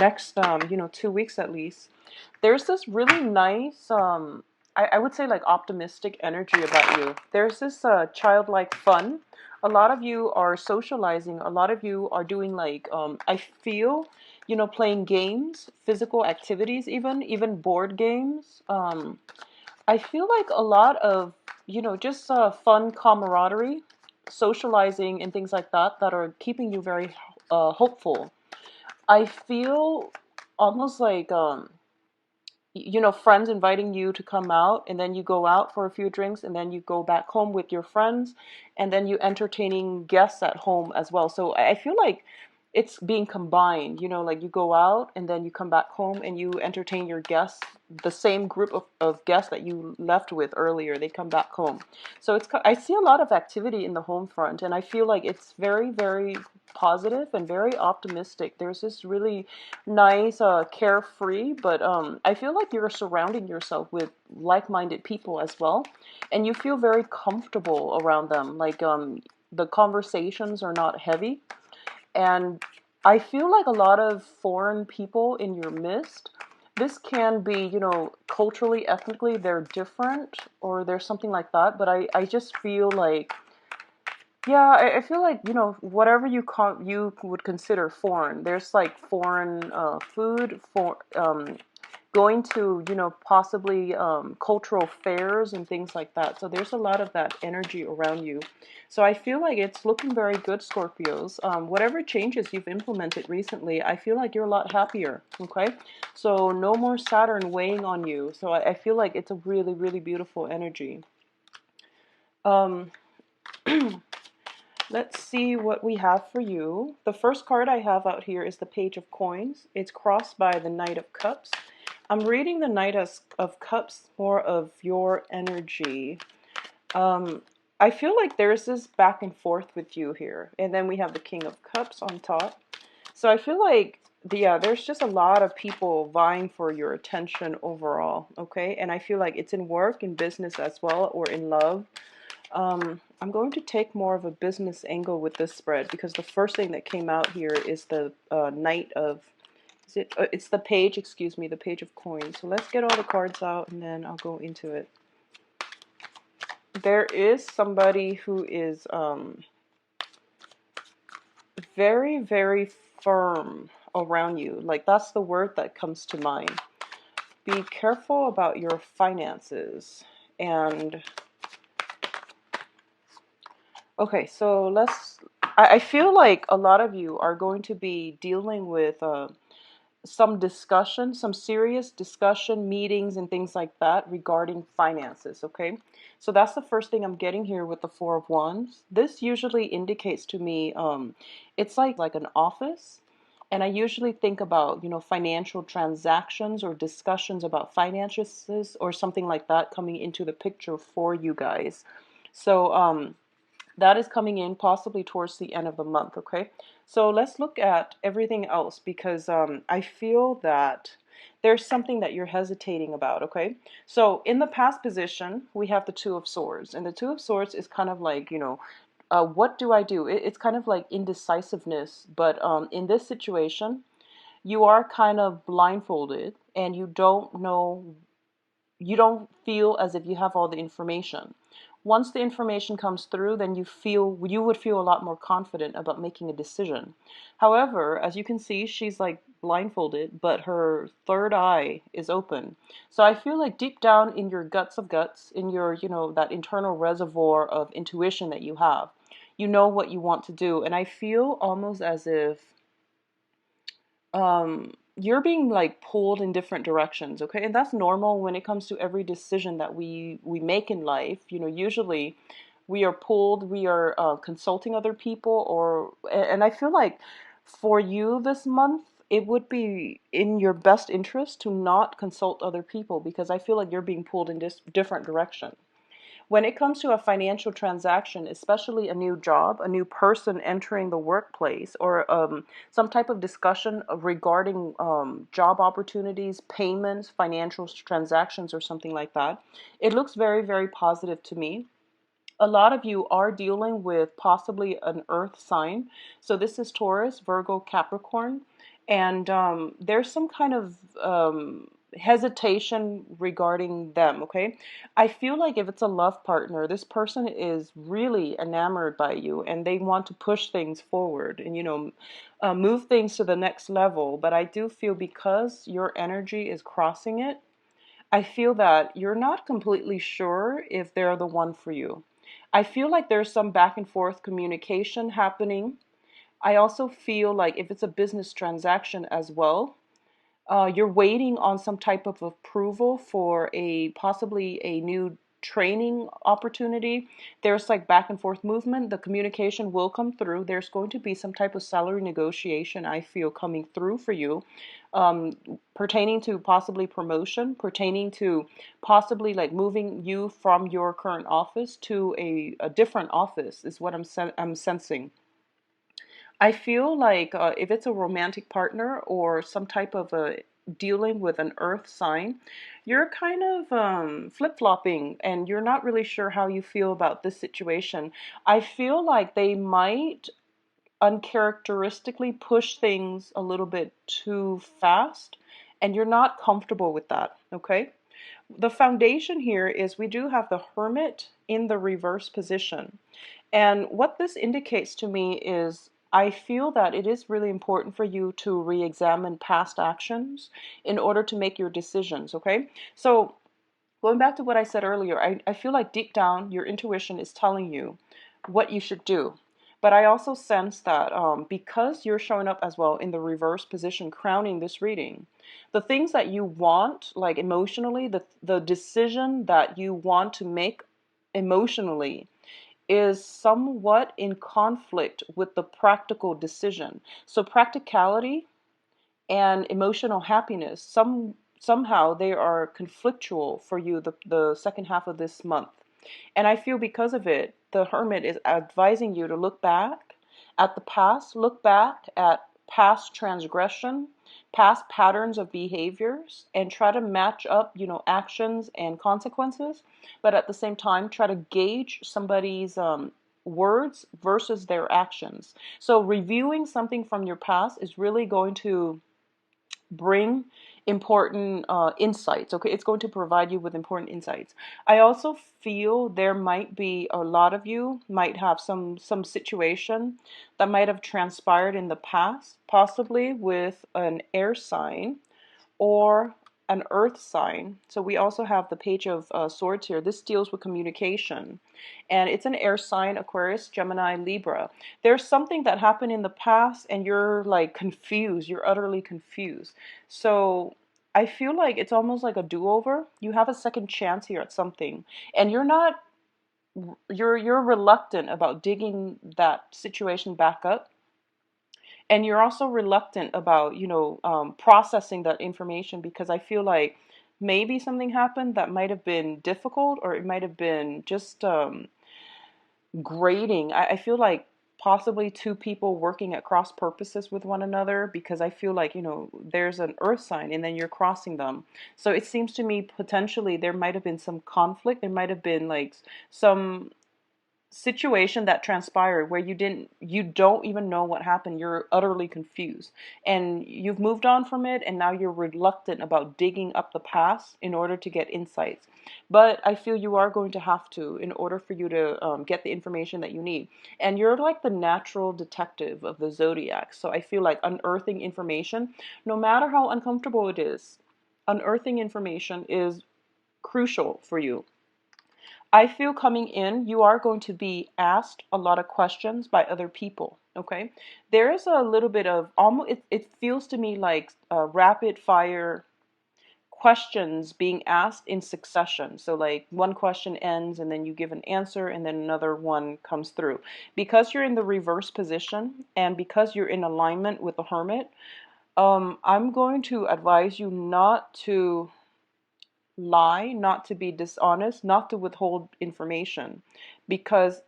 next 2 weeks at least, there's this really nice I would say like optimistic energy about you. There's this childlike fun. A lot of you are socializing. A lot of you are doing like I feel playing games, physical activities, even board games. I feel like a lot of just fun camaraderie, socializing and things like that are keeping you very hopeful. I feel almost like friends inviting you to come out, and then you go out for a few drinks, and then you go back home with your friends, and then you entertaining guests at home as well. So I feel like it's being combined, like you go out and then you come back home and you entertain your guests, the same group of guests that you left with earlier, they come back home. So I see a lot of activity in the home front, and I feel like it's very, very positive and very optimistic. There's this really nice, carefree, but I feel like you're surrounding yourself with like-minded people as well, and you feel very comfortable around them. Like the conversations are not heavy, and I feel like a lot of foreign people in your midst. This can be, culturally, ethnically, they're different, or there's something like that. But I just feel like, yeah, I feel like whatever you would consider foreign. There's like foreign food, for going to possibly cultural fairs and things like that. So there's a lot of that energy around you. So I feel like it's looking very good, Scorpios. Whatever changes you've implemented recently, I feel like you're a lot happier. Okay, so no more Saturn weighing on you. So I feel like it's a really, really beautiful energy. Um, Let's see what we have for you. The first card I have out here is the Page of Coins. It's crossed by the Knight of Cups. I'm reading the Knight of Cups, more of your energy. Um, I feel like there's this back and forth with you here. And then we have the King of Cups on top. So I feel like there's just a lot of people vying for your attention overall, okay? And I feel like it's in work, in business as well, or in love. I'm going to take more of a business angle with this spread because the first thing that came out here is the Knight of, it's the page, excuse me, the Page of Coins. So let's get all the cards out and then I'll go into it. There is somebody who is very, very firm around you. Like, that's the word that comes to mind. Be careful about your finances. And okay, so I feel like a lot of you are going to be dealing with some discussion, some serious discussion, meetings, and things like that regarding finances, okay? So that's the first thing I'm getting here with the Four of Wands. This usually indicates to me, it's like an office. And I usually think about, financial transactions or discussions about finances or something like that coming into the picture for you guys. So, that is coming in possibly towards the end of the month, okay? So let's look at everything else because I feel that there's something that you're hesitating about, okay? So in the past position, we have the Two of Swords, and the Two of Swords is kind of like, what do I do? It's kind of like indecisiveness, but in this situation, you are kind of blindfolded and you don't know, you don't feel as if you have all the information. Once the information comes through, then you would feel a lot more confident about making a decision. However, as you can see, she's like blindfolded, but her third eye is open. So I feel like deep down in your guts of guts, in your, that internal reservoir of intuition that you know what you want to do. And I feel almost as if you're being like pulled in different directions, okay? And that's normal when it comes to every decision that we make in life. Usually we are pulled, we are consulting other people, and I feel like for you this month, it would be in your best interest to not consult other people because I feel like you're being pulled in this different direction. When it comes to a financial transaction, especially a new job, a new person entering the workplace, or some type of discussion regarding job opportunities, payments, financial transactions, or something like that, it looks very, very positive to me. A lot of you are dealing with possibly an earth sign. So this is Taurus, Virgo, Capricorn. And there's some kind of hesitation regarding them, okay? I feel like if it's a love partner, this person is really enamored by you and they want to push things forward and, move things to the next level. But I do feel because your energy is crossing it, I feel that you're not completely sure if they're the one for you. I feel like there's some back and forth communication happening. I also feel like if it's a business transaction as well, you're waiting on some type of approval for a possibly a new training opportunity. There's like back and forth movement. The communication will come through. There's going to be some type of salary negotiation, I feel, coming through for you, pertaining to possibly promotion, pertaining to possibly like moving you from your current office to a different office, is what I'm sensing. I feel like if it's a romantic partner or some type of a dealing with an earth sign, you're kind of flip-flopping and you're not really sure how you feel about this situation. I feel like they might uncharacteristically push things a little bit too fast and you're not comfortable with that, okay? The foundation here is we do have the Hermit in the reverse position. And what this indicates to me is I feel that it is really important for you to re-examine past actions in order to make your decisions, okay? So going back to what I said earlier, I feel like deep down your intuition is telling you what you should do. But I also sense that because you're showing up as well in the reverse position, crowning this reading, the things that you want, like emotionally, the decision that you want to make emotionally is somewhat in conflict with the practical decision. So practicality and emotional happiness, somehow they are conflictual for you the second half of this month. And I feel because of it, the Hermit is advising you to look back at the past, look back at past transgression, past patterns of behaviors, and try to match up, actions and consequences. But at the same time, try to gauge somebody's words versus their actions. So reviewing something from your past is really going to bring important insights. Okay, it's going to provide you with important insights. I also feel there might be a lot of you might have some situation that might have transpired in the past, possibly with an air sign or an earth sign. So we also have the Page of Swords here. This deals with communication. And it's an air sign, Aquarius, Gemini, Libra. There's something that happened in the past and you're like confused. You're utterly confused. So I feel like it's almost like a do-over. You have a second chance here at something. And you're reluctant about digging that situation back up, and you're also reluctant about processing that information because I feel like maybe something happened that might have been difficult or it might have been just grating. I feel like possibly two people working at cross purposes with one another because I feel like there's an earth sign and then you're crossing them. So it seems to me potentially there might have been some conflict. There might have been like some situation that transpired where you don't even know what happened. You're utterly confused and you've moved on from it, and now you're reluctant about digging up the past in order to get insights. But I feel you are going to have to in order for you to get the information that you need. And you're like the natural detective of the zodiac, so I feel like unearthing information, no matter how uncomfortable it is, unearthing information is crucial for you. I feel coming in, you are going to be asked a lot of questions by other people. Okay, there is a little bit of almost. It feels to me like rapid fire questions being asked in succession. So like one question ends and then you give an answer and then another one comes through. Because you're in the reverse position and because you're in alignment with the Hermit, I'm going to advise you not to lie, not to be dishonest, not to withhold information, because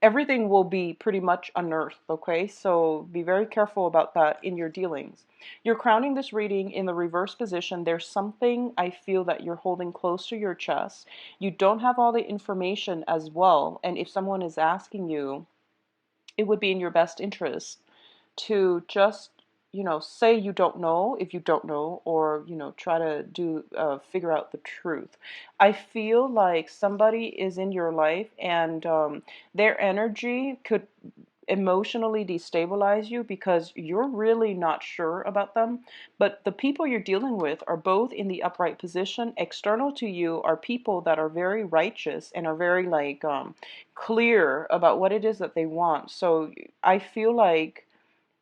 everything will be pretty much unearthed, okay? So be very careful about that in your dealings. You're crowning this reading in the reverse position. There's something I feel that you're holding close to your chest. You don't have all the information as well, and if someone is asking you, it would be in your best interest to just say you don't know if you don't know, or try to do figure out the truth. I feel like somebody is in your life, and their energy could emotionally destabilize you because you're really not sure about them. But the people you're dealing with are both in the upright position. External to you are people that are very righteous and are very like clear about what it is that they want. So I feel like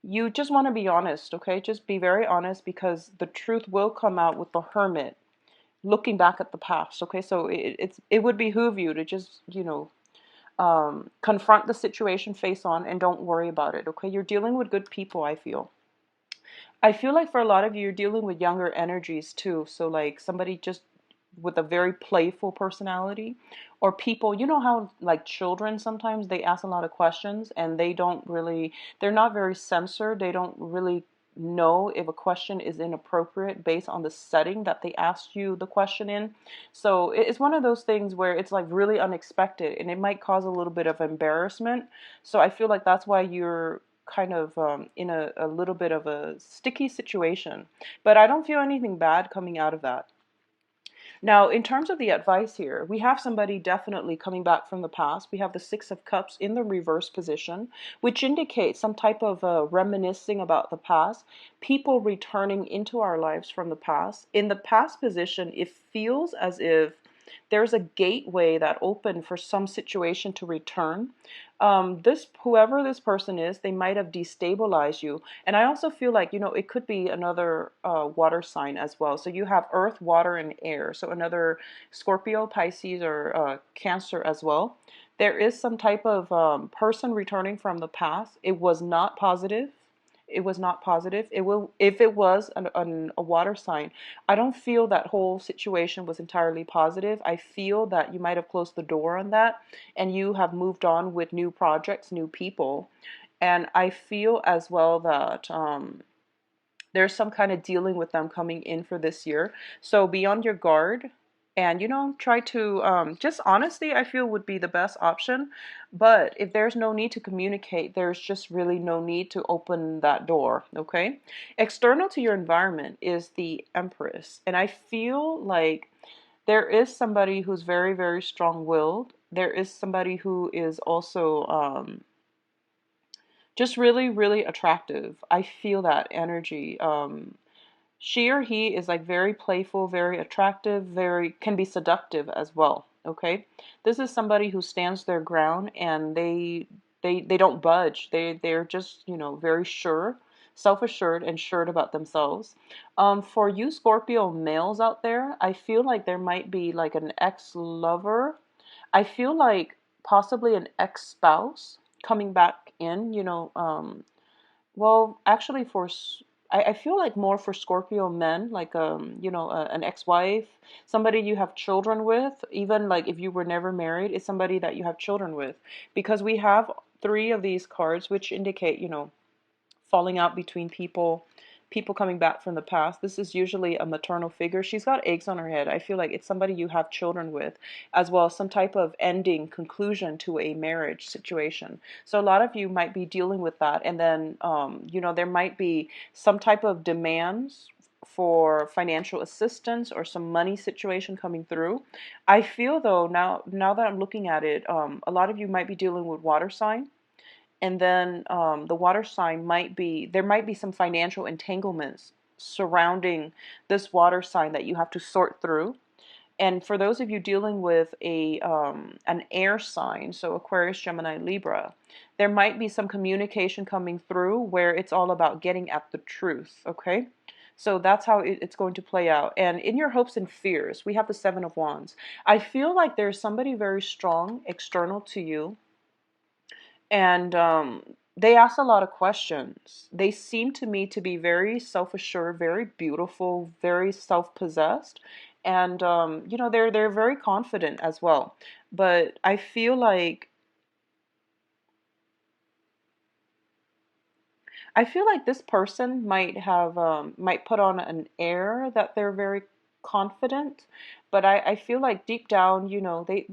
you just want to be honest, okay? Just be very honest, because the truth will come out with the hermit looking back at the past, okay? So it would behoove you to just, confront the situation face on and don't worry about it, okay? You're dealing with good people, I feel. I feel like for a lot of you, you're dealing with younger energies too. So like somebody just with a very playful personality, or people, how like children sometimes they ask a lot of questions and they're not very censored. They don't really know if a question is inappropriate based on the setting that they asked you the question in. So it's one of those things where it's like really unexpected and it might cause a little bit of embarrassment. So I feel like that's why you're kind of in a little bit of a sticky situation. But I don't feel anything bad coming out of that. Now, in terms of the advice here, we have somebody definitely coming back from the past. We have the Six of Cups in the reverse position, which indicates some type of reminiscing about the past, people returning into our lives from the past. In the past position, it feels as if there's a gateway that opened for some situation to return. This whoever this person is, they might have destabilized you. And I also feel like, it could be another water sign as well. So you have earth, water, and air. So another Scorpio, Pisces, or Cancer as well. There is some type of person returning from the past. It was not positive. It was not positive. It will, if it was a water sign, I don't feel that whole situation was entirely positive. I feel that you might have closed the door on that and you have moved on with new projects, new people. And I feel as well that there's some kind of dealing with them coming in for this year. So be on your guard and, try to just honesty, I feel, would be the best option. But if there's no need to communicate, there's just really no need to open that door, okay? External to your environment is the Empress. And I feel like there is somebody who's very, very strong-willed. There is somebody who is also just really, really attractive. I feel that energy. She or he is like very playful, very attractive, very can be seductive as well. Okay, this is somebody who stands their ground and they don't budge. They're just very sure, self-assured, and sure about themselves. For you Scorpio males out there, I feel like there might be like an ex-lover. I feel like possibly an ex-spouse coming back in. Well, actually, I feel like more for Scorpio men, like an ex-wife, somebody you have children with, even like if you were never married, it's somebody that you have children with, because we have three of these cards, which indicate falling out between people coming back from the past. This is usually a maternal figure. She's got eggs on her head. I feel like it's somebody you have children with, as well as some type of ending, conclusion to a marriage situation. So a lot of you might be dealing with that. And then, there might be some type of demands for financial assistance or some money situation coming through. I feel though, now that I'm looking at it, a lot of you might be dealing with water sign. And then the water sign there might be some financial entanglements surrounding this water sign that you have to sort through. And for those of you dealing with an air sign, so Aquarius, Gemini, Libra, there might be some communication coming through where it's all about getting at the truth, okay? So that's how it's going to play out. And in your hopes and fears, we have the Seven of Wands. I feel like there's somebody very strong external to you, and they ask a lot of questions. They seem to me to be very self-assured, very beautiful, very self-possessed, and they're very confident as well. But I feel like this person might put on an air that they're very confident, but I feel like deep down,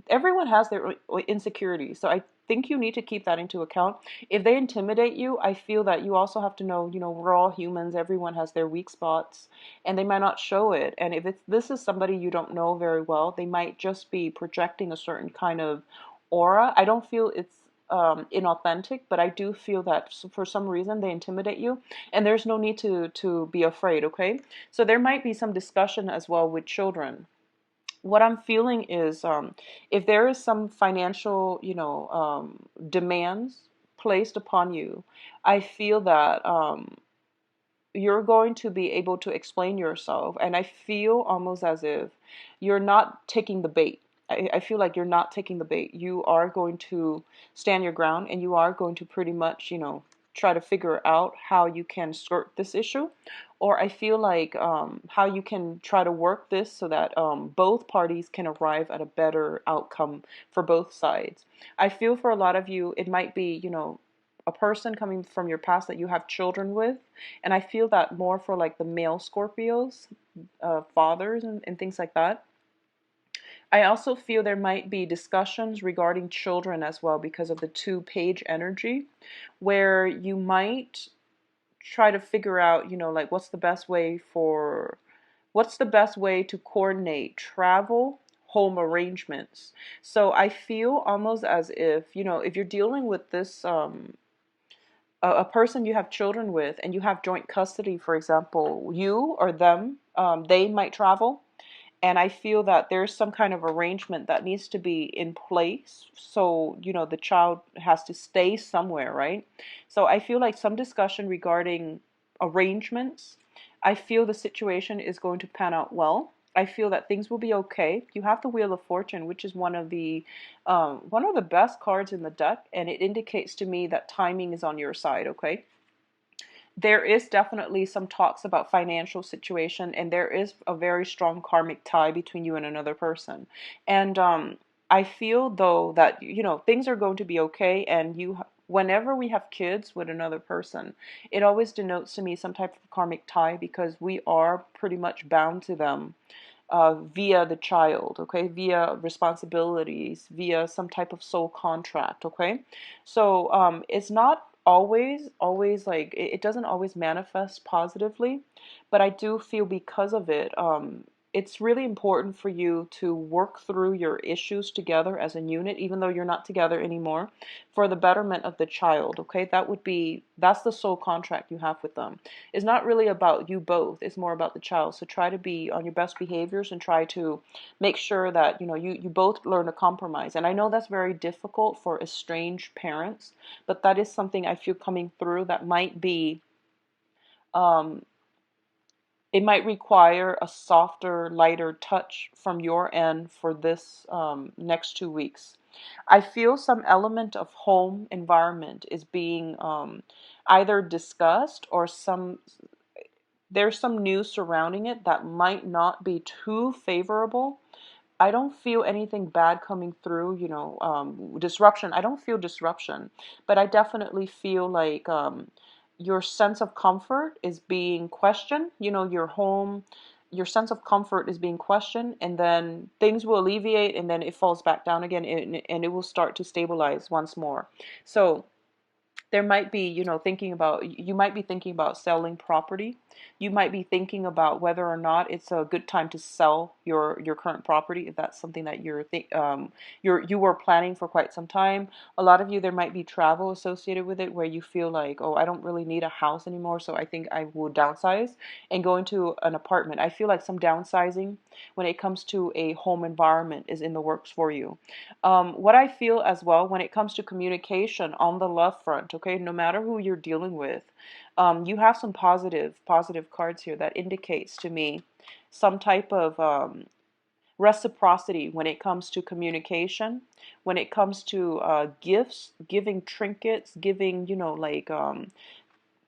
everyone has their insecurities. So I think you need to keep that into account. If they intimidate you, I feel that you also have to know, we're all humans. Everyone has their weak spots, and they might not show it. And if this is somebody you don't know very well, they might just be projecting a certain kind of aura. I don't feel it's inauthentic, but I do feel that for some reason they intimidate you, and there's no need to be afraid. Okay, so there might be some discussion as well with children. What I'm feeling is, if there is some financial, demands placed upon you, I feel that you're going to be able to explain yourself. And I feel almost as if you're not taking the bait. I feel like you're not taking the bait. You are going to stand your ground, and you are going to pretty much, try to figure out how you can skirt this issue. Or I feel like how you can try to work this so that both parties can arrive at a better outcome for both sides. I feel for a lot of you, it might be, a person coming from your past that you have children with. And I feel that more for like the male Scorpios, fathers and things like that. I also feel there might be discussions regarding children as well because of the two-page energy, where you might try to figure out, like what's the best way to coordinate travel, home arrangements. So I feel almost as if, if you're dealing with this a person you have children with and you have joint custody, for example, you or them, they might travel. And I feel that there's some kind of arrangement that needs to be in place. So, the child has to stay somewhere, right? So I feel like some discussion regarding arrangements. I feel the situation is going to pan out well. I feel that things will be okay. You have the Wheel of Fortune, which is one of the best cards in the deck, and it indicates to me that timing is on your side. Okay, there is definitely some talks about financial situation, and there is a very strong karmic tie between you and another person. And I feel though that things are going to be okay, and whenever we have kids with another person, it always denotes to me some type of karmic tie, because we are pretty much bound to them via the child, okay, via responsibilities, via some type of soul contract, okay? So it's not always like, it doesn't always manifest positively, but I do feel because of it, it's really important for you to work through your issues together as a unit, even though you're not together anymore, for the betterment of the child, okay? That's the soul contract you have with them. It's not really about you both, it's more about the child. So try to be on your best behaviors and try to make sure that, you both learn to compromise. And I know that's very difficult for estranged parents, but that is something I feel coming through that might be, um, it might require a softer, lighter touch from your end for this next 2 weeks. I feel some element of home environment is being either discussed, or there's some news surrounding it that might not be too favorable. I don't feel anything bad coming through, disruption. I don't feel disruption, but I definitely feel like your sense of comfort is being questioned. Your home, your sense of comfort is being questioned, and then things will alleviate, and then it falls back down again, and it will start to stabilize once more. So there might be, you might be thinking about selling property. You might be thinking about whether or not it's a good time to sell your current property, if that's something that you were planning for quite some time. A lot of you, there might be travel associated with it, where you feel like, oh, I don't really need a house anymore, so I think I will downsize and go into an apartment. I feel like some downsizing when it comes to a home environment is in the works for you. What I feel as well when it comes to communication on the love front, okay, no matter who you're dealing with, you have some positive cards here that indicates to me some type of reciprocity when it comes to communication, when it comes to gifts, giving trinkets, giving,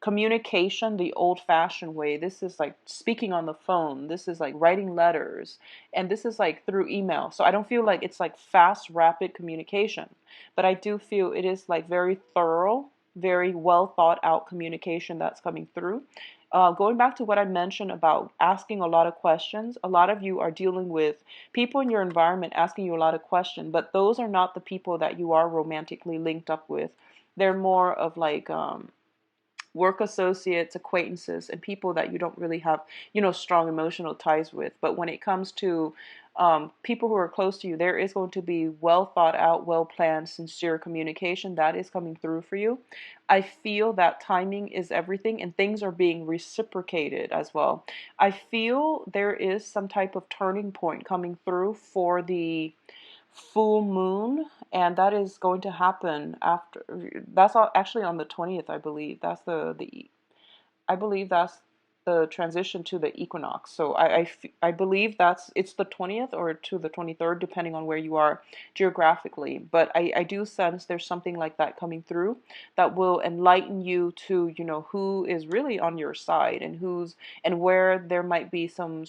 communication the old-fashioned way. This is like speaking on the phone. This is like writing letters. And this is like through email. So I don't feel like it's like fast, rapid communication. But I do feel it is like very thorough, very well thought out communication that's coming through. Going back to what I mentioned about asking a lot of questions, a lot of you are dealing with people in your environment asking you a lot of questions, but those are not the people that you are romantically linked up with. They're more of like work associates, acquaintances, and people that you don't really have, strong emotional ties with. But when it comes to people who are close to you, there is going to be well thought out, well planned, sincere communication that is coming through for you. I feel that timing is everything and things are being reciprocated as well. I feel there is some type of turning point coming through for the full moon, and that is going to happen after, that's actually on the 20th, I believe. That's the I believe that's the transition to the equinox. So I believe it's the 20th or to the 23rd, depending on where you are geographically. But I do sense there's something like that coming through that will enlighten you to, who is really on your side and and where there might be some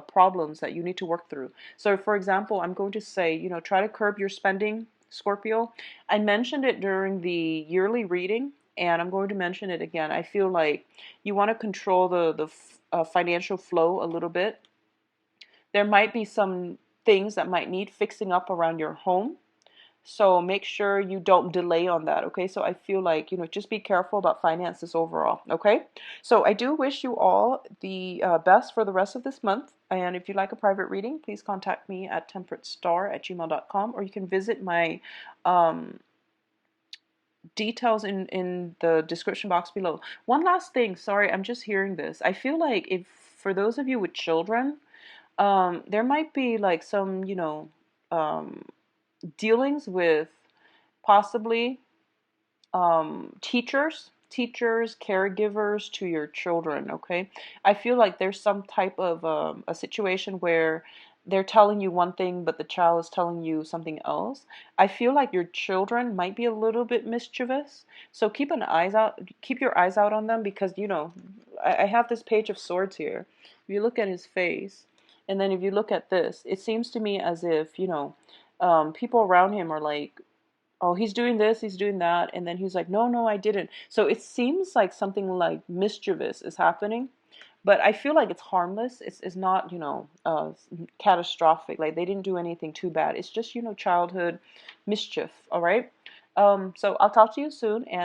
problems that you need to work through. So, for example, I'm going to say, try to curb your spending, Scorpio. I mentioned it during the yearly reading, and I'm going to mention it again. I feel like you want to control the financial flow a little bit. There might be some things that might need fixing up around your home. So make sure you don't delay on that, okay? So I feel like, just be careful about finances overall, okay? So I do wish you all the best for the rest of this month. And if you'd like a private reading, please contact me at temperatestar@gmail.com, or you can visit my um, details in the description box below. One last thing, sorry, I'm just hearing this. I feel like if for those of you with children, there might be like some, um, dealings with possibly teachers, caregivers to your children, okay? I feel like there's some type of a situation where they're telling you one thing, but the child is telling you something else. I feel like your children might be a little bit mischievous, so keep your eyes out on them, because I have this Page of Swords here. If you look at his face, and then if you look at this, it seems to me as if people around him are like, oh, he's doing this, he's doing that, and then he's like, no, no, I didn't. So it seems like something like mischievous is happening, but I feel like it's harmless. It's not, catastrophic. Like they didn't do anything too bad. It's just, childhood mischief. All right. So I'll talk to you soon, and